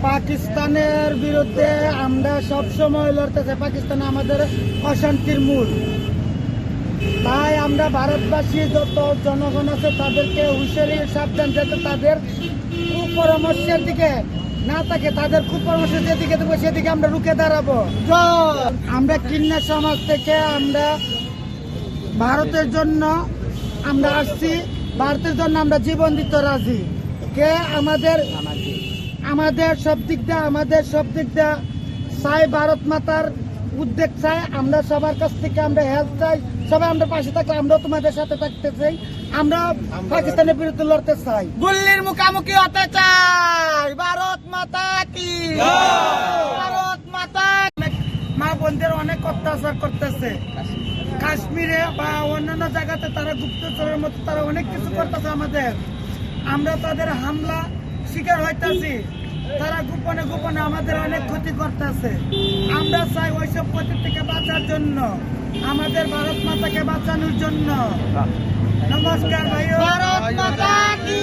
পাকিস্তানের বিরুদ্ধে আমরা সবসময় লড়তে চাই। পাকিস্তান আমাদের অশান্তির মূল। তাই আমরা ভারতবাসী যত জনগণ আছে তাদেরকে হুঁশিয়ারি সাবধান, যাতে তাদের কুপরামর্শের দিকে না থাকে, তাদের কুপরামর্শের যেদিকে দেবো সেদিকে আমরা রুখে দাঁড়াবো। আমরা কিন্না সমাজ থেকে আমরা ভারতের জন্য আমরা আসছি, ভারতের জন্য আমরা জীবন দিতে রাজি। কে আমাদের সব দিক দিয়ে চাই, ভারত মাতার উদ্যোগ চাই। আমরা সবার কাছ থেকে আমরা হেল্প চাই, সবাই আমরা পাশে থাকলে আমরাও তোমাদের সাথে থাকতে চাই। আমরা পাকিস্তানের বিরুদ্ধে লড়তে চাই, গুল্লির মুখোমুখি হতে চাই। ভারত মাতা কি, ভারত মাতা। মা বোনদের অনেক অত্যাচার করতেছে কাশ্মীরে বা অন্যান্য জায়গাতে, তারা গুপ্তচরের মতো তারা অনেক কিছু করতেছে আমাদের। আমরা তাদের হামলা শিকার হইতেছি, তারা গোপনে গোপনে আমাদের অনেক ক্ষতি করতেছে। আমরা চাই ওইসব ক্ষতি থেকে বাঁচার জন্য, আমাদের ভারত মাতাকে বাঁচানোর জন্য। নমস্কার ভাই, ভারত মাতা কি।